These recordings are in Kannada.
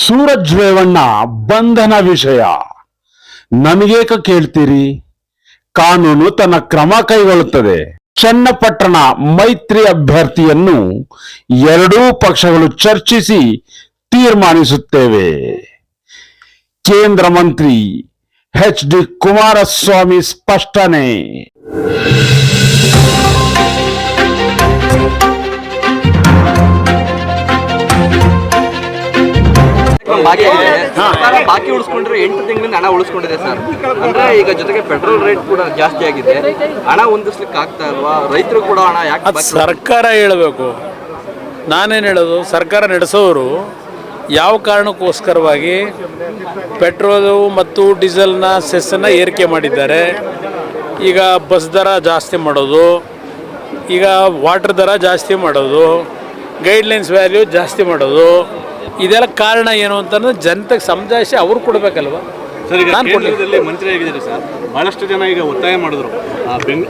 ಸೂರಜ್ ರೇವಣ್ಣ ಬಂಧನ ವಿಷಯ ನಮಗೇಕ ಕೇಳ್ತೀರಿ? ಕಾನೂನು ತನ್ನ ಕ್ರಮ ಕೈಗೊಳ್ಳುತ್ತದೆ. ಚನ್ನಪಟ್ಟಣ ಮೈತ್ರಿ ಅಭ್ಯರ್ಥಿಯನ್ನು ಎರಡೂ ಪಕ್ಷಗಳು ಚರ್ಚಿಸಿ ತೀರ್ಮಾನಿಸುತ್ತೇವೆ. ಕೇಂದ್ರ ಮಂತ್ರಿ ಎಚ್.ಡಿ. ಕುಮಾರಸ್ವಾಮಿ ಸ್ಪಷ್ಟನೆ. ಬಾಕಿ ಉಳಿಸ್ಕೊಂಡ್ರೆ 8 ತಿಂಗಳಿಂದ ಹಣ ಉಳಿಸ್ಕೊಂಡಿದೆ ಸರ್. ಅಂದ್ರೆ ಈಗ ಜೊತೆಗೆ ಪೆಟ್ರೋಲ್ ರೇಟ್ ಕೂಡ ಜಾಸ್ತಿ ಆಗಿದೆ. ಹಣ ಹೊಂದಿಸ್ಲಿಕ್ಕೆ ಆಗ್ತಾ ಇಲ್ವಾ? ರೈತರು ಕೂಡ ಹಣ ಯಾಕೆ? ಸರ್ಕಾರ ಹೇಳಬೇಕು. ನಾನೇನು ಹೇಳೋದು, ಸರ್ಕಾರ ನಡೆಸೋರು ಯಾವ ಕಾರಣಕ್ಕೋಸ್ಕರವಾಗಿ ಪೆಟ್ರೋಲು ಮತ್ತು ಡೀಸೆಲ್ನ ಸೆಸ್ಸನ್ನು ಏರಿಕೆ ಮಾಡಿದ್ದಾರೆ. ಈಗ ಬಸ್ ದರ ಜಾಸ್ತಿ ಮಾಡೋದು, ಈಗ ವಾಟರ್ ದರ ಜಾಸ್ತಿ ಮಾಡೋದು, ಗೈಡ್ಲೈನ್ಸ್ ವ್ಯಾಲ್ಯೂ ಜಾಸ್ತಿ ಮಾಡೋದು, ಇದೆಲ್ಲ ಕಾರಣ ಏನು ಅಂತಂದ್ರೆ ಜನತೆಗೆ ಸಮಜಾಯಿಸಿ ಅವ್ರು ಕೊಡಬೇಕಲ್ವ. ಸರ್, ಈಗ ಕೇಂದ್ರದಲ್ಲಿ ಮಂತ್ರಿ ಆಗಿದ್ದಾರೆ ಸರ್. ಭಾಳಷ್ಟು ಜನ ಈಗ ಒತ್ತಾಯ ಮಾಡಿದ್ರು,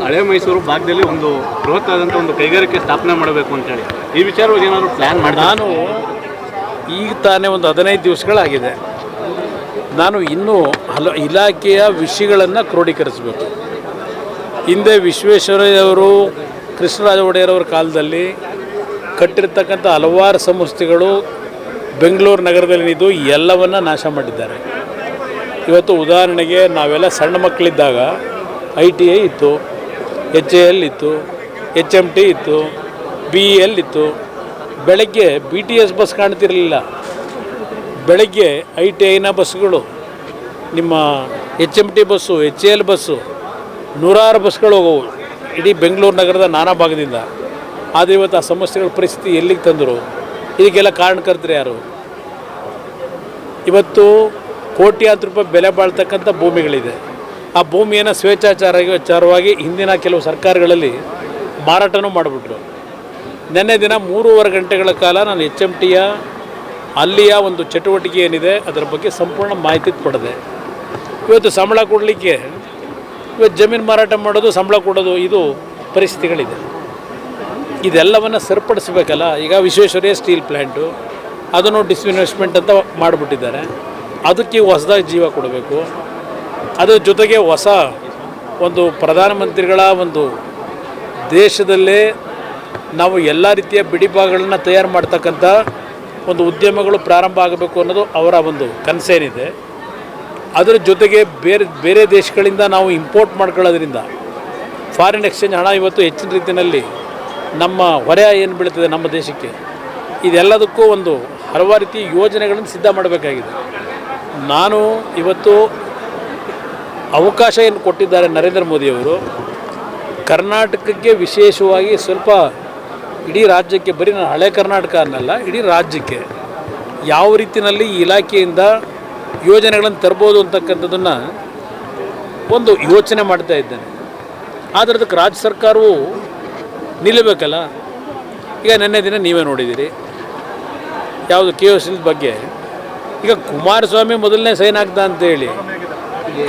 ಹಳೆ ಮೈಸೂರು ಭಾಗದಲ್ಲಿ ಒಂದು ಬೃಹತ್ ಆದಂಥ ಒಂದು ಕೈಗಾರಿಕೆ ಸ್ಥಾಪನೆ ಮಾಡಬೇಕು ಅಂತೇಳಿ. ಈ ವಿಚಾರವಾಗಿ ಏನಾದರೂ ಪ್ಲ್ಯಾನ್ ಮಾಡಿ? ನಾನು ಈಗ ತಾನೇ ಒಂದು 15 ದಿವಸಗಳಾಗಿದೆ. ನಾನು ಇನ್ನೂ ಇಲಾಖೆಯ ವಿಷಯಗಳನ್ನು ಕ್ರೋಢೀಕರಿಸಬೇಕು. ಹಿಂದೆ ವಿಶ್ವೇಶ್ವರಯ್ಯವರು, ಕೃಷ್ಣರಾಜ ಒಡೆಯರವರ ಕಾಲದಲ್ಲಿ ಕಟ್ಟಿರ್ತಕ್ಕಂಥ ಹಲವಾರು ಸಂಸ್ಥೆಗಳು ಬೆಂಗಳೂರು ನಗರದಲ್ಲಿದ್ದು ಎಲ್ಲವನ್ನ ನಾಶ ಮಾಡಿದ್ದಾರೆ. ಇವತ್ತು ಉದಾಹರಣೆಗೆ ನಾವೆಲ್ಲ ಸಣ್ಣ ಮಕ್ಕಳಿದ್ದಾಗ ITI ಇತ್ತು, HAL ಇತ್ತು, HMT ಇತ್ತು, BEL ಇತ್ತು. ಬೆಳಗ್ಗೆ BTS ಬಸ್ ಕಾಣ್ತಿರಲಿಲ್ಲ. ಬೆಳಗ್ಗೆ ITIನ ಬಸ್ಸುಗಳು, ನಿಮ್ಮ HMT ಬಸ್ಸು, HAL ಬಸ್ಸು, ನೂರಾರು ಬಸ್ಗಳು ಹೋಗೋವು ಇಡೀ ಬೆಂಗಳೂರು ನಗರದ ನಾನಾ ಭಾಗದಿಂದ. ಆದರೆ ಇವತ್ತು ಆ ಸಮಸ್ಯೆಗಳ ಪರಿಸ್ಥಿತಿ ಎಲ್ಲಿಗೆ ತಂದರು? ಇದಕ್ಕೆಲ್ಲ ಕಾರಣಕರ್ತರು ಯಾರು? ಇವತ್ತು ಕೋಟ್ಯಾಂತರ ರೂಪಾಯಿ ಬೆಲೆ ಬಾಳ್ತಕ್ಕಂಥ ಭೂಮಿಗಳಿದೆ. ಆ ಭೂಮಿಯನ್ನು ಸ್ವೇಚ್ಛಾಚಾರವಾಗಿ ಹಿಂದಿನ ಕೆಲವು ಸರ್ಕಾರಗಳಲ್ಲಿ ಮಾರಾಟನೂ ಮಾಡಿಬಿಟ್ರು. ನಿನ್ನೆ ದಿನ 3.5 ಗಂಟೆಗಳ ಕಾಲ ನಾನು HMTಯ ಅಲ್ಲಿಯ ಒಂದು ಚಟುವಟಿಕೆ ಏನಿದೆ ಅದರ ಬಗ್ಗೆ ಸಂಪೂರ್ಣ ಮಾಹಿತಿ ಪಡೆದೆ. ಇವತ್ತು ಸಂಬಳ ಕೊಡಲಿಕ್ಕೆ, ಇವತ್ತು ಜಮೀನು ಮಾರಾಟ ಮಾಡೋದು, ಸಂಬಳ ಕೊಡೋದು, ಇದು ಪರಿಸ್ಥಿತಿಗಳಿದೆ. ಇದೆಲ್ಲವನ್ನು ಸರಿಪಡಿಸಬೇಕಲ್ಲ. ಈಗ ವಿಶ್ವೇಶ್ವರಯ್ಯ ಸ್ಟೀಲ್ ಪ್ಲ್ಯಾಂಟು ಅದನ್ನು ಡಿಸ್ಇನ್ವೆಸ್ಟ್ಮೆಂಟ್ ಅಂತ ಮಾಡಿಬಿಟ್ಟಿದ್ದಾರೆ. ಅದಕ್ಕೆ ಹೊಸದಾಗಿ ಜೀವ ಕೊಡಬೇಕು. ಅದರ ಜೊತೆಗೆ ಹೊಸ ಒಂದು ಪ್ರಧಾನಮಂತ್ರಿಗಳ ಒಂದು ದೇಶದಲ್ಲೇ ನಾವು ಎಲ್ಲ ರೀತಿಯ ಬಿಡಿಭಾಗಗಳನ್ನು ತಯಾರು ಮಾಡ್ತಕ್ಕಂಥ ಒಂದು ಉದ್ಯಮಗಳು ಪ್ರಾರಂಭ ಆಗಬೇಕು ಅನ್ನೋದು ಅವರ ಒಂದು ಕನಸೇನಿದೆ. ಅದರ ಜೊತೆಗೆ ಬೇರೆ ದೇಶಗಳಿಂದ ನಾವು ಇಂಪೋರ್ಟ್ ಮಾಡ್ಕೊಳ್ಳೋದ್ರಿಂದ ಫಾರಿನ್ ಎಕ್ಸ್ಚೇಂಜ್ ಹಣ ಇವತ್ತು ಹೆಚ್ಚಿನ ರೀತಿಯಲ್ಲಿ ನಮ್ಮ ಹೊರೆ ಏನು ಬೀಳ್ತದೆ ನಮ್ಮ ದೇಶಕ್ಕೆ, ಇದೆಲ್ಲದಕ್ಕೂ ಒಂದು ಹಲವಾರು ರೀತಿ ಯೋಜನೆಗಳನ್ನು ಸಿದ್ಧ ಮಾಡಬೇಕಾಗಿದೆ. ನಾನು ಇವತ್ತು ಅವಕಾಶ ಏನು ಕೊಟ್ಟಿದ್ದಾರೆ ನರೇಂದ್ರ ಮೋದಿಯವರು, ಕರ್ನಾಟಕಕ್ಕೆ ವಿಶೇಷವಾಗಿ ಸ್ವಲ್ಪ ಇಡೀ ರಾಜ್ಯಕ್ಕೆ, ಬರೀ ನಾನು ಹಳೆ ಕರ್ನಾಟಕ ಅನ್ನಲ್ಲ, ಇಡೀ ರಾಜ್ಯಕ್ಕೆ ಯಾವ ರೀತಿಯಲ್ಲಿ ಈ ಇಲಾಖೆಯಿಂದ ಯೋಜನೆಗಳನ್ನು ತರ್ಬೋದು ಅಂತಕ್ಕಂಥದ್ದನ್ನು ಒಂದು ಯೋಚನೆ ಮಾಡ್ತಾ ಇದ್ದೇನೆ. ಆದರೆ ಅದಕ್ಕೆ ರಾಜ್ಯ ಸರ್ಕಾರವು ನಿಲ್ಲಬೇಕಲ್ಲ. ಈಗ ನಿನ್ನೆ ದಿನ ನೀವೇ ನೋಡಿದ್ದೀರಿ ಯಾವುದು KOC ಬಗ್ಗೆ. ಈಗ ಕುಮಾರಸ್ವಾಮಿ ಮೊದಲನೇ ಸೈನ್ ಆಗ್ತಾ ಅಂತೇಳಿ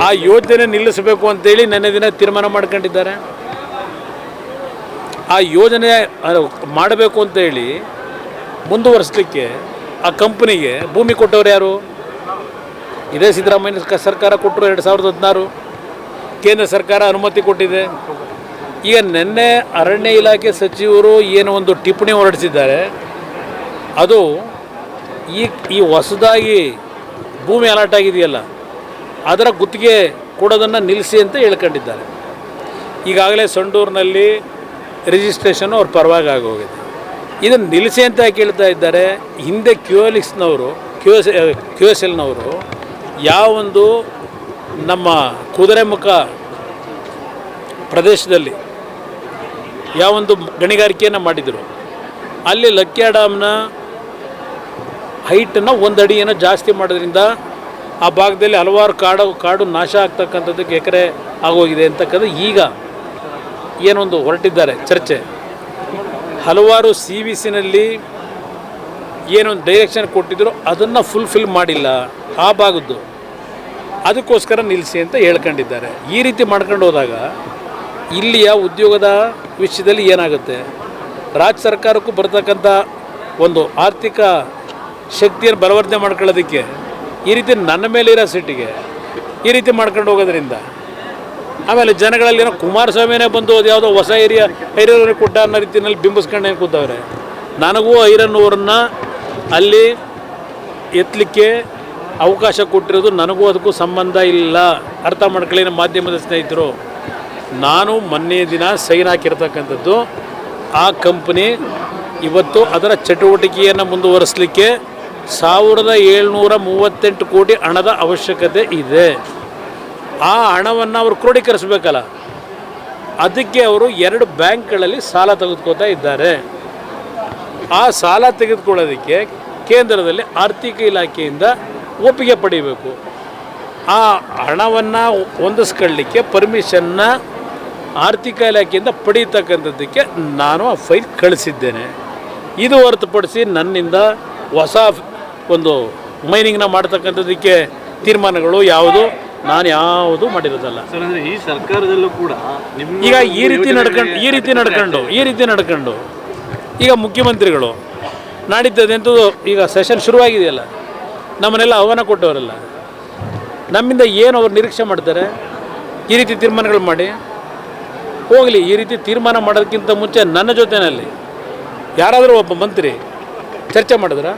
ಆ ಯೋಜನೆ ನಿಲ್ಲಿಸಬೇಕು ಅಂತೇಳಿ ನಿನ್ನೆ ದಿನ ತೀರ್ಮಾನ ಮಾಡ್ಕೊಂಡಿದ್ದಾರೆ. ಆ ಯೋಜನೆ ಮಾಡಬೇಕು ಅಂತೇಳಿ ಮುಂದುವರಿಸಲಿಕ್ಕೆ ಆ ಕಂಪ್ನಿಗೆ ಭೂಮಿ ಕೊಟ್ಟವ್ರು ಯಾರು? ಇದೇ ಸಿದ್ದರಾಮಯ್ಯ ಸರ್ಕಾರ ಕೊಟ್ಟರು. 2016 ಕೇಂದ್ರ ಸರ್ಕಾರ ಅನುಮತಿ ಕೊಟ್ಟಿದೆ. ಈಗ ನಿನ್ನೆ ಅರಣ್ಯ ಇಲಾಖೆ ಸಚಿವರು ಏನು ಒಂದು ಟಿಪ್ಪಣಿ ಹೊರಡಿಸಿದ್ದಾರೆ, ಅದು ಈ ಹೊಸದಾಗಿ ಭೂಮಿ ಅಲಾಟ್ ಆಗಿದೆಯಲ್ಲ ಅದರ ಗುತ್ತಿಗೆ ಕೊಡೋದನ್ನು ನಿಲ್ಲಿಸಿ ಅಂತ ಹೇಳ್ಕೊಂಡಿದ್ದಾರೆ. ಈಗಾಗಲೇ ಸಂಡೂರಿನಲ್ಲಿ ರಿಜಿಸ್ಟ್ರೇಷನ್ನು ಅವ್ರ ಪರವಾಗಿ ಆಗೋಗಿದೆ. ಇದನ್ನು ನಿಲ್ಲಿಸಿ ಅಂತ ಕೇಳ್ತಾ ಇದ್ದಾರೆ. ಹಿಂದೆ QSLನವರು ಯಾವೊಂದು ನಮ್ಮ ಕುದುರೆಮುಖ ಪ್ರದೇಶದಲ್ಲಿ ಯಾವೊಂದು ಗಣಿಗಾರಿಕೆಯನ್ನು ಮಾಡಿದರು, ಅಲ್ಲಿ ಲಕ್ಕಿಯ ಡ್ಯಾಮ್ನ ಹೈಟನ್ನು 1 ಅಡಿಯನ್ನು ಜಾಸ್ತಿ ಮಾಡೋದ್ರಿಂದ ಆ ಭಾಗದಲ್ಲಿ ಹಲವಾರು ಕಾಡು ನಾಶ ಆಗ್ತಕ್ಕಂಥದ್ದಕ್ಕೆ ಎಕರೆ ಆಗೋಗಿದೆ ಅಂತಕ್ಕಂಥ ಈಗ ಏನೊಂದು ಹೊರಟಿದ್ದಾರೆ ಚರ್ಚೆ. ಹಲವಾರು CVCನಲ್ಲಿ ಏನೊಂದು ಡೈರೆಕ್ಷನ್ ಕೊಟ್ಟಿದ್ರು ಅದನ್ನು ಫುಲ್ಫಿಲ್ ಮಾಡಿಲ್ಲ ಆ ಭಾಗದ್ದು, ಅದಕ್ಕೋಸ್ಕರ ನಿಲ್ಲಿಸಿ ಅಂತ ಹೇಳ್ಕೊಂಡಿದ್ದಾರೆ. ಈ ರೀತಿ ಮಾಡ್ಕೊಂಡು ಹೋದಾಗ ಇಲ್ಲಿಯ ಉದ್ಯೋಗದ ವಿಷಯದಲ್ಲಿ ಏನಾಗುತ್ತೆ? ರಾಜ್ಯ ಸರ್ಕಾರಕ್ಕೂ ಬರ್ತಕ್ಕಂಥ ಒಂದು ಆರ್ಥಿಕ ಶಕ್ತಿಯನ್ನು ಬಲವರ್ಧನೆ ಮಾಡ್ಕೊಳ್ಳೋದಕ್ಕೆ ಈ ರೀತಿ ನನ್ನ ಮೇಲೆ ಇರೋ ಸಿಟ್ಟಿಗೆ ಈ ರೀತಿ ಮಾಡ್ಕೊಂಡು ಹೋಗೋದ್ರಿಂದ ಆಮೇಲೆ ಜನಗಳಲ್ಲಿ ಏನೋ ಕುಮಾರಸ್ವಾಮಿನೇ ಬಂದು ಅದು ಯಾವುದೋ ಹೊಸ ಹಿರಿಯರಿಗೆ ಕೊಟ್ಟ ಅನ್ನೋ ರೀತಿಯಲ್ಲಿ ಬಿಂಬಿಸ್ಕೊಂಡು ಕೂತವ್ರೆ. ನನಗೂ ಐರನ್ನೂರನ್ನ ಅಲ್ಲಿ ಎತ್ತಲಿಕ್ಕೆ ಅವಕಾಶ ಕೊಟ್ಟಿರೋದು ನನಗೂ ಅದಕ್ಕೂ ಸಂಬಂಧ ಇಲ್ಲ. ಅರ್ಥ ಮಾಡ್ಕೊಳ್ಳಿ ನಮ್ಮ ಮಾಧ್ಯಮದ ಸ್ನೇಹಿತರು. ನಾನು ಮೊನ್ನೆ ದಿನ ಸೈನ್ ಹಾಕಿರ್ತಕ್ಕಂಥದ್ದು ಆ ಕಂಪ್ನಿ ಇವತ್ತು ಅದರ ಚಟುವಟಿಕೆಯನ್ನು ಮುಂದುವರಿಸಲಿಕ್ಕೆ 1738 ಕೋಟಿ ಹಣದ ಅವಶ್ಯಕತೆ ಇದೆ. ಆ ಹಣವನ್ನು ಅವರು ಕ್ರೋಢೀಕರಿಸಬೇಕಲ್ಲ, ಅದಕ್ಕೆ ಅವರು 2 ಬ್ಯಾಂಕ್ಗಳಲ್ಲಿ ಸಾಲ ತೆಗೆದುಕೊಳ್ತಾ ಇದ್ದಾರೆ. ಆ ಸಾಲ ತೆಗೆದುಕೊಳ್ಳೋದಕ್ಕೆ ಕೇಂದ್ರದಲ್ಲಿ ಆರ್ಥಿಕ ಇಲಾಖೆಯಿಂದ ಒಪ್ಪಿಗೆ ಪಡಿಬೇಕು. ಆ ಹಣವನ್ನು ಹೊಂದಿಸ್ಕೊಳ್ಳಿಕ್ಕೆ ಪರ್ಮಿಷನ್ನ ಆರ್ಥಿಕ ಇಲಾಖೆಯಿಂದ ಪಡೀತಕ್ಕಂಥದ್ದಕ್ಕೆ ನಾನು ಆ ಫೈಲ್ ಕಳಿಸಿದ್ದೇನೆ. ಇದು ಹೊರತುಪಡಿಸಿ ನನ್ನಿಂದ ಹೊಸ ಒಂದು ಮೈನಿಂಗ್ನ ಮಾಡ್ತಕ್ಕಂಥದ್ದಕ್ಕೆ ತೀರ್ಮಾನಗಳು ನಾನು ಯಾವುದು ಮಾಡಿರೋದಲ್ಲ. ಈ ಸರ್ಕಾರದಲ್ಲೂ ಕೂಡ ಈಗ ಈ ರೀತಿ ನಡ್ಕೊಂಡು ಈಗ ಮುಖ್ಯಮಂತ್ರಿಗಳು ನಾಡಿದ್ದದಂತೂ ಈಗ ಸೆಷನ್ ಶುರುವಾಗಿದೆಯಲ್ಲ, ನಮ್ಮನ್ನೆಲ್ಲ ಆಹ್ವಾನ ಕೊಟ್ಟವರಲ್ಲ, ನಮ್ಮಿಂದ ಏನು ಅವ್ರು ನಿರೀಕ್ಷೆ ಮಾಡ್ತಾರೆ? ಈ ರೀತಿ ತೀರ್ಮಾನಗಳು ಮಾಡಿ ಹೋಗಲಿ. ಈ ರೀತಿ ತೀರ್ಮಾನ ಮಾಡೋದಕ್ಕಿಂತ ಮುಂಚೆ ನನ್ನ ಜೊತೆಯಲ್ಲಿ ಯಾರಾದರೂ ಒಬ್ಬ ಮಂತ್ರಿ ಚರ್ಚೆ ಮಾಡಿದ್ರೆ,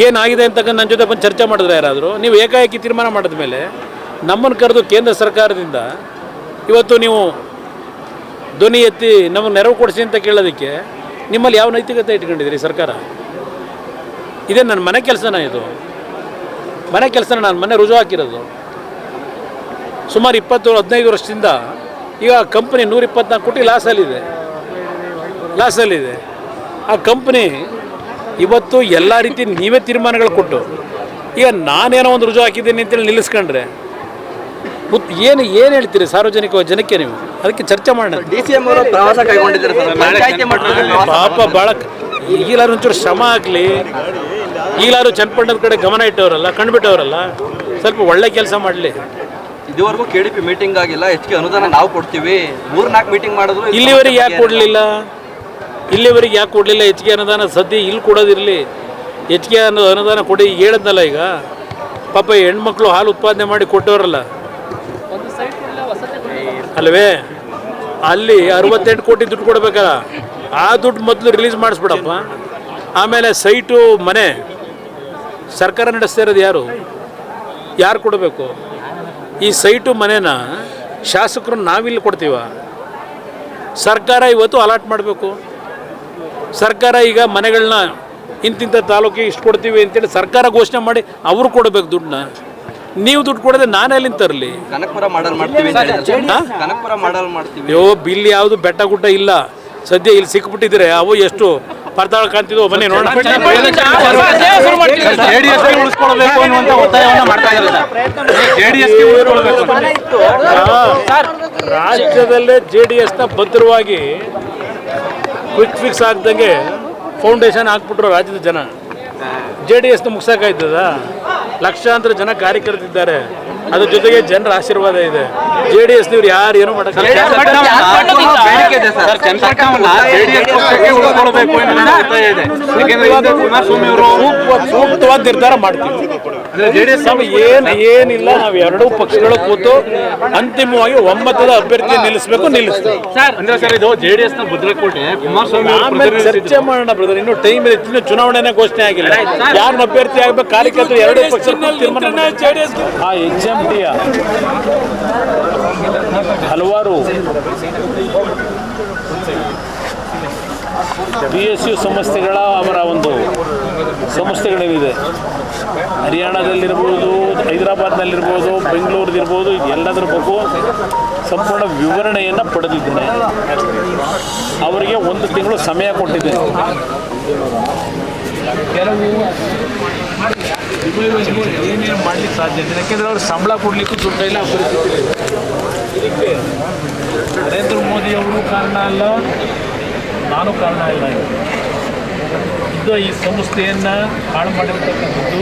ಏನಾಗಿದೆ ಅಂತಕ್ಕಂಥ ನನ್ನ ಜೊತೆ ಬಂದು ಚರ್ಚೆ ಮಾಡಿದ್ರೆ ಯಾರಾದರೂ? ನೀವು ಏಕಾಏಕಿ ತೀರ್ಮಾನ ಮಾಡಿದ ಮೇಲೆ ನಮ್ಮನ್ನು ಕರೆದು ಕೇಂದ್ರ ಸರ್ಕಾರದಿಂದ ಇವತ್ತು ನೀವು ಧ್ವನಿ ಎತ್ತಿ ನಮಗೆ ನೆರವು ಕೊಡಿಸಿ ಅಂತ ಕೇಳೋದಕ್ಕೆ ನಿಮ್ಮಲ್ಲಿ ಯಾವ ನೈತಿಕತೆ ಇಟ್ಕೊಂಡಿದ್ದೀರಿ ಸರ್ಕಾರ? ಇದೇ ನನ್ನ ಮನೆ ಕೆಲಸನ, ಇದು ಮನೆ ಕೆಲಸನ ನಾನು ಮನೆ ರುಜು ಹಾಕಿರೋದು. ಸುಮಾರು 15 ವರ್ಷದಿಂದ ಈಗ ಕಂಪ್ನಿ 124 ಕೋಟಿ ಲಾಸಲ್ಲಿದೆ. ಆ ಕಂಪ್ನಿ ಇವತ್ತು ಎಲ್ಲ ರೀತಿ ನೀವೇ ತೀರ್ಮಾನಗಳು ಕೊಟ್ಟು ಈಗ ನಾನೇನೋ ಒಂದು ರುಜು ಹಾಕಿದ್ದೀನಿ ಅಂತೇಳಿ ನಿಲ್ಲಿಸ್ಕೊಂಡ್ರೆ ಏನು ಹೇಳ್ತೀರಿ ಸಾರ್ವಜನಿಕ ಜನಕ್ಕೆ? ನೀವು ಅದಕ್ಕೆ ಚರ್ಚೆ ಮಾಡೋಣ. DCM ಅವರು ಪ್ರವಾಸ ಕೈಗೊಂಡಿದ್ದಾರೆ ಸರ್. ಪಾಪ ಭಾಳ ಈಗಲಾರು ಒಂಚೂರು ಶ್ರಮ ಆಗಲಿ, ಈಗಲಾರು ಚನ್ನಪಟ್ಟಣದ ಕಡೆ ಗಮನ ಇಟ್ಟವರಲ್ಲ, ಕಂಡುಬಿಟ್ಟವರಲ್ಲ, ಸ್ವಲ್ಪ ಒಳ್ಳೆ ಕೆಲಸ ಮಾಡಲಿ. ಇದುವರೆಗೂ KDP ಮೀಟಿಂಗ್ ಆಗಿಲ್ಲ, ಹೆಚ್ಚಿಗೆ ಅನುದಾನ ನಾವು ಕೊಡ್ತೀವಿ, 3-4 ಮೀಟಿಂಗ್ ಮಾಡಿದ್ರು. ಇಲ್ಲಿವರೆಗೆ ಯಾಕೆ ಕೊಡಲಿಲ್ಲ ಹೆಚ್ಚಿಗೆ ಅನುದಾನ? ಸದ್ಯ ಇಲ್ಲಿ ಕೊಡೋದಿರಲಿ, ಹೆಚ್ಚಿಗೆ ಅನುದಾನ ಕೊಡಿ ಹೇಳಿದ್ನಲ್ಲ. ಈಗ ಪಾಪ ಹೆಣ್ಮಕ್ಳು ಹಾಲು ಉತ್ಪಾದನೆ ಮಾಡಿ ಕೊಟ್ಟವರಲ್ಲ ಅಲ್ವೇ, ಅಲ್ಲಿ 68 ಕೋಟಿ ದುಡ್ಡು ಕೊಡ್ಬೇಕಲ್ಲ, ಆ ದುಡ್ಡು ಮೊದಲು ರಿಲೀಸ್ ಮಾಡಿಸ್ಬಿಡಪ್ಪ. ಆಮೇಲೆ ಸೈಟು ಮನೆ ಸರ್ಕಾರ ನಡೆಸ್ತಾ ಇರೋದು ಯಾರು ಕೊಡಬೇಕು? ಈ ಸೈಟು ಮನೆನ ಶಾಸಕರು ನಾವಿಲ್ಲಿ ಕೊಡ್ತೀವ? ಸರ್ಕಾರ ಇವತ್ತು ಅಲಾಟ್ ಮಾಡಬೇಕು. ಸರ್ಕಾರ ಈಗ ಮನೆಗಳನ್ನ ಇಂತಿಂಥ ತಾಲೂಕಿಗೆ ಇಷ್ಟು ಕೊಡ್ತೀವಿ ಅಂತೇಳಿ ಸರ್ಕಾರ ಘೋಷಣೆ ಮಾಡಿ ಅವರು ಕೊಡಬೇಕು ದುಡ್ಡನ್ನ. ನೀವು ದುಡ್ಡು ಕೊಡದೆ ನಾನು ಎಲ್ಲಿಂದ ತರಲಿ? ಕನಕಪುರ ಮಾಡಲ್ ಮಾಡ್ತೀವಿ. ಯೋ ಬಿಲ್ ಯಾವುದು ಬೆಟ್ಟ ಗುಡ್ಡ ಇಲ್ಲ ಸದ್ಯ ಇಲ್ಲಿ ಸಿಕ್ಬಿಟ್ಟಿದ್ರೆ. ಅವು ಎಷ್ಟು ಪರ್ತಾಳ ಕಾಣ್ತಿದ್ವು, ಬನ್ನಿ ನೋಡೋಣ. ರಾಜ್ಯದಲ್ಲೇ JDSನ ಭದ್ರವಾಗಿ ಕ್ವಿಕ್ ಫಿಕ್ಸ್ ಆಗ್ದಂಗೆ ಫೌಂಡೇಶನ್ ಹಾಕ್ಬಿಟ್ರು ರಾಜ್ಯದ ಜನ. JDSನ ಮುಗ್ಸಕ್ಕಾಯ್ತದ? ಲಕ್ಷಾಂತರ ಜನ ಕಾರ್ಯಕರ್ತರಿದ್ದಾರೆ, ಅದ್ರ ಜೊತೆಗೆ ಜನರ ಆಶೀರ್ವಾದ ಇದೆ. JDS ನೀವ್ರು ಯಾರು ಏನೋ ಸೂಕ್ತವಾದ ನಿರ್ಧಾರ ಮಾಡ್ತೀವಿ. ಏನಿಲ್ಲ, ನಾವು ಎರಡೂ ಪಕ್ಷಗಳು ಕೂತು ಅಂತಿಮವಾಗಿ ಒಮ್ಮತದ ಅಭ್ಯರ್ಥಿ ನಿಲ್ಲಿಸಬೇಕು, ನಿಲ್ಲಿಸ್ತೀವಿ. JDSನ ಭದ್ರಕೋಟೆ ಕುಮಾರಸ್ವಾಮಿ ಆಮೇಲೆ ಚರ್ಚೆ ಮಾಡೋಣ ಬ್ರದರ್, ಇನ್ನೂ ಟೈಮ್ ಇದೆ. ಇನ್ನು ಚುನಾವಣೆನೇ ಘೋಷಣೆ ಆಗಿಲ್ಲ, ಯಾರನ್ನ ಅಭ್ಯರ್ಥಿ ಆಗ್ಬೇಕು ಕಾರ್ಯಕರ್ತರು ಎರಡೂ ಪಕ್ಷ ತೀರ್ಮಾನ. ಆ HMTಯ ಹಲವಾರು PSU ಸಂಸ್ಥೆಗಳ ಅವರ ಒಂದು ಸಂಸ್ಥೆಗಳೇನಿದೆ, ಹರಿಯಾಣದಲ್ಲಿರ್ಬೋದು, ಹೈದರಾಬಾದ್ನಲ್ಲಿರ್ಬೋದು, ಬೆಂಗಳೂರದಿರ್ಬೋದು, ಎಲ್ಲದರ ಬಗ್ಗೆ ಸಂಪೂರ್ಣ ವಿವರಣೆಯನ್ನು ಪಡೆದಿದ್ದೇನೆ. ಅವರಿಗೆ 1 ತಿಂಗಳು ಸಮಯ ಕೊಟ್ಟಿದ್ದೇನೆ. ಕೆಲವು ಏನೇನು ಮಾಡಲಿಕ್ಕೆ ಸಾಧ್ಯ ಇದೆ, ಯಾಕೆಂದರೆ ಅವ್ರು ಸಂಬಳ ಕೊಡಲಿಕ್ಕೂ ದುಡ್ಡು ಇಲ್ಲ. ಇದಕ್ಕೆ ನರೇಂದ್ರ ಮೋದಿ ಅವರು ಕಾರಣ ಅಲ್ಲ, ನಾನು ಕಾರಣ ಇಲ್ಲ. ಇದು ಈ ಸಂಸ್ಥೆಯನ್ನು ಹಾಳು ಮಾಡಿರ್ತಕ್ಕಂಥದ್ದು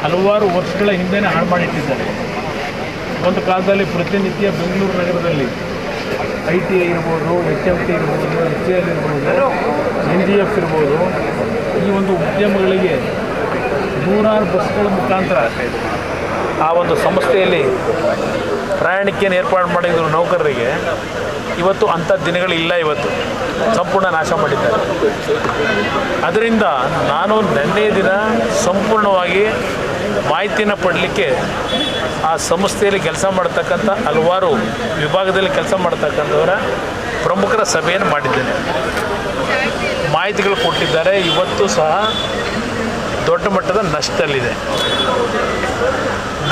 ಹಲವಾರು ವರ್ಷಗಳ ಹಿಂದೆನೇ ಹಾಳು ಮಾಡಿಟ್ಟಿದ್ದಾರೆ. ಒಂದು ಕಾಲದಲ್ಲಿ ಪ್ರತಿನಿತ್ಯ ಬೆಂಗಳೂರು ನಗರದಲ್ಲಿ ITI ಇರ್ಬೋದು, HMT ಇರ್ಬೋದು, HCL ಇರ್ಬೋದು, NGF ಇರ್ಬೋದು, ಈ ಒಂದು ಉದ್ಯಮಗಳಿಗೆ ನೂರಾರು ಬಸ್ಗಳ ಮುಖಾಂತರ ಆ ಒಂದು ಸಂಸ್ಥೆಯಲ್ಲಿ ಪ್ರಯಾಣಕ್ಕೇನು ಏರ್ಪಾಡು ಮಾಡಿದ್ರು ನೌಕರರಿಗೆ, ಇವತ್ತು ಅಂಥ ದಿನಗಳಿಲ್ಲ. ಇವತ್ತು ಸಂಪೂರ್ಣ ನಾಶ ಮಾಡಿದ್ದಾರೆ. ಅದರಿಂದ ನಾನು ನಿನ್ನೆಯ ದಿನ ಸಂಪೂರ್ಣವಾಗಿ ಮಾಹಿತಿಯನ್ನು ಪಡಲಿಕ್ಕೆ ಆ ಸಂಸ್ಥೆಯಲ್ಲಿ ಕೆಲಸ ಮಾಡ್ತಕ್ಕಂಥ ಹಲವಾರು ವಿಭಾಗದಲ್ಲಿ ಕೆಲಸ ಮಾಡ್ತಕ್ಕಂಥವರ ಪ್ರಮುಖರ ಸಭೆಯನ್ನು ಮಾಡಿದ್ದೇನೆ. ಮಾಹಿತಿಗಳು ಕೊಟ್ಟಿದ್ದಾರೆ. ಇವತ್ತು ಸಹ ದೊಡ್ಡ ಮಟ್ಟದ ನಷ್ಟದಲ್ಲಿದೆ.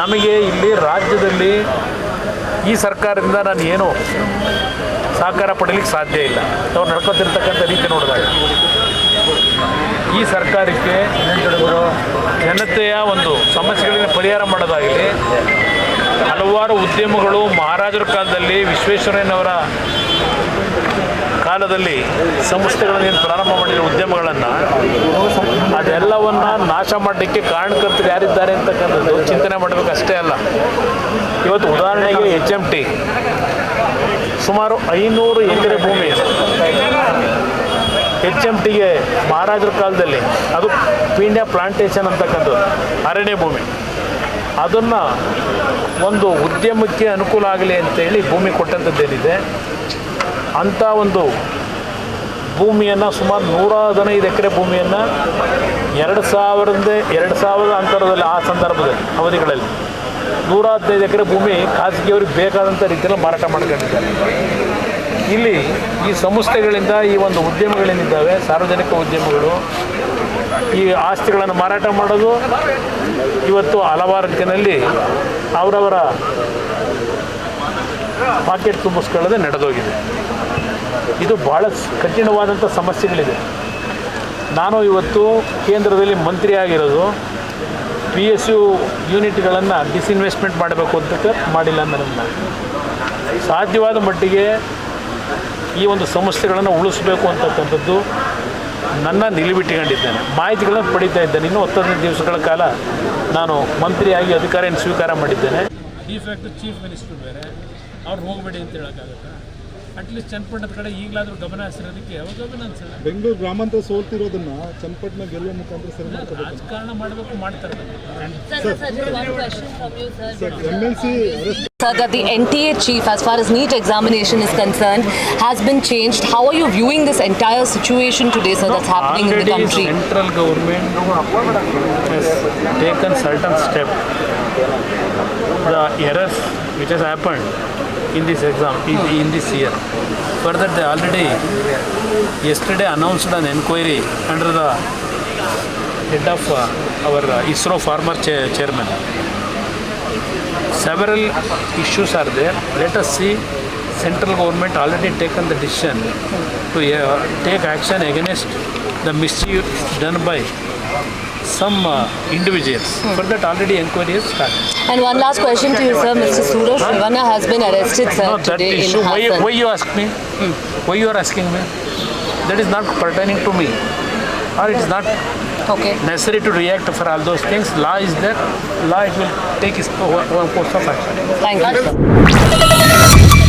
ನಮಗೆ ಇಲ್ಲಿ ರಾಜ್ಯದಲ್ಲಿ ಈ ಸರ್ಕಾರದಿಂದ ನಾನು ಏನು ಸಹಕಾರ ಪಡೀಲಿಕ್ಕೆ ಸಾಧ್ಯ ಇಲ್ಲ. ನಾವು ನಡ್ಕೊತಿರ್ತಕ್ಕಂಥ ರೀತಿ ನೋಡಿದಾಗ ಈ ಸರ್ಕಾರಕ್ಕೆ ಜನತೆಯ ಒಂದು ಸಮಸ್ಯೆಗಳಿಂದ ಪರಿಹಾರ ಮಾಡೋದಾಗಲಿ, ಹಲವಾರು ಉದ್ಯಮಗಳು ಮಹಾರಾಜರ ಕಾಲದಲ್ಲಿ, ವಿಶ್ವೇಶ್ವರಯ್ಯನವರ ಕಾಲದಲ್ಲಿ ಸಂಸ್ಥೆಗಳನ್ನು ಪ್ರಾರಂಭ ಮಾಡಿರೋ ಉದ್ಯಮಗಳನ್ನು ಅದೆಲ್ಲವನ್ನು ನಾಶ ಮಾಡಲಿಕ್ಕೆ ಕಾರಣಕರ್ತರು ಯಾರಿದ್ದಾರೆ ಅಂತಕ್ಕಂಥದ್ದು ಚಿಂತನೆ ಮಾಡಬೇಕು ಅಷ್ಟೇ ಅಲ್ಲ. ಇವತ್ತು ಉದಾಹರಣೆಗೆ HMT ಸುಮಾರು 500 ಎಕರೆ ಭೂಮಿ ಇದೆ. HMTಗೆ ಮಹಾರಾಜರ ಕಾಲದಲ್ಲಿ ಅದು ಪೀಣ್ಯ ಪ್ಲಾಂಟೇಶನ್ ಅಂತಕ್ಕಂಥದ್ದು ಅರಣ್ಯ ಭೂಮಿ, ಅದನ್ನು ಒಂದು ಉದ್ಯಮಕ್ಕೆ ಅನುಕೂಲ ಆಗಲಿ ಅಂತೇಳಿ ಭೂಮಿ ಕೊಟ್ಟಂಥದ್ದೇನಿದೆ. ಅಂಥ ಒಂದು ಭೂಮಿಯನ್ನು ಸುಮಾರು 115 ಎಕರೆ ಭೂಮಿಯನ್ನು 2000 ಅಂತರದಲ್ಲಿ ಆ ಸಂದರ್ಭದಲ್ಲಿ ಅವಧಿಗಳಲ್ಲಿ 115 ಎಕರೆ ಭೂಮಿ ಖಾಸಗಿಯವರಿಗೆ ಬೇಕಾದಂಥ ರೀತಿಯಲ್ಲಿ ಮಾರಾಟ ಮಾಡ್ಕೊಂಡಿದ್ದಾರೆ. ಇಲ್ಲಿ ಈ ಸಂಸ್ಥೆಗಳಿಂದ ಈ ಒಂದು ಉದ್ಯಮಗಳೇನಿದ್ದಾವೆ, ಸಾರ್ವಜನಿಕ ಉದ್ಯಮಗಳು, ಈ ಆಸ್ತಿಗಳನ್ನು ಮಾರಾಟ ಮಾಡೋದು ಇವತ್ತು ಹಲವಾರು ರೀತಿಯಲ್ಲಿ ಅವರವರ ಪಾಕೆಟ್ ತುಂಬಿಸ್ಕೊಳ್ಳೋದೇ ನಡೆದೋಗಿದೆ. ಇದು ಭಾಳ ಕಠಿಣವಾದಂಥ ಸಮಸ್ಯೆಗಳಿದೆ. ನಾನು ಇವತ್ತು ಕೇಂದ್ರದಲ್ಲಿ ಮಂತ್ರಿ ಆಗಿರೋದು PSU ಯೂನಿಟ್ಗಳನ್ನು ಡಿಸ್ಇನ್ವೆಸ್ಟ್ಮೆಂಟ್ ಮಾಡಬೇಕು ಅಂತ ಮಾಡಿಲ್ಲ. ನನ್ನ ಸಾಧ್ಯವಾದ ಮಟ್ಟಿಗೆ ಈ ಒಂದು ಸಂಸ್ಥೆಗಳನ್ನು ಉಳಿಸಬೇಕು ಅಂತಕ್ಕಂಥದ್ದು ನನ್ನ ನಿಲುವಿಟ್ಟುಕೊಂಡಿದ್ದೇನೆ. ಮಾಹಿತಿಗಳನ್ನು ಪಡೀತಾ ಇದ್ದೇನೆ. ಇನ್ನೂ 15 ದಿವಸಗಳ ಕಾಲ ನಾನು ಮಂತ್ರಿಯಾಗಿ ಅಧಿಕಾರಿಯನ್ನು ಸ್ವೀಕಾರ ಮಾಡಿದ್ದೇನೆ. ಚೀಫ್ ಮಿನಿಸ್ಟರ್ ಬೇರೆ, ಅವ್ರು ಹೋಗಬೇಡಿ ಅಂತ ಹೇಳೋಕ್ಕಾಗುತ್ತೆ. ಅಟ್ಲೀಸ್ಟ್ ಚನ್ನಪಟ್ಟಣದ ಕಡೆ ಈಗಲಾದರೂ ಗಮನ ಹರಿಸಿರೋದಕ್ಕೆ ಯಾವ ಗಮನ ಅನ್ಸಲ್ಲ. ಬೆಂಗಳೂರು ಗ್ರಾಮಾಂತರ ಸೋಲ್ತಿರೋದನ್ನ ಚನ್ನಪಟ್ಟಣ ಗೆಲ್ಲುವ ಮುಖಾಂತರ ಸರಿ ಮಾಡ್ಕೋಬೇಕು. ರಾಜಕಾರಣ ಮಾಡಬೇಕು, ಮಾಡ್ತಾರೆ. Sir, that the NTA chief, as far as NEET examination is concerned, has been changed. How are you viewing this entire situation today, sir, that's happening in the country? Central government has taken certain steps. The errors which has happened in this exam, in this year, further they already yesterday announced an inquiry under the head of our ISRO former chairman. Several issues are there. Let us see. Central government already taken the decision to take action against the mischief done by some individuals. For that already inquiry is started. And one last question to you, sir. Mr. Suraj Shivana has been arrested, sir, No, that today issue, in Hassan. why you ask me? Why you are asking me? That is not pertaining to me. Or it is not Okay. necessary to react for all those things. Law is there. Law, it will take its own course of action. Thank you, sir.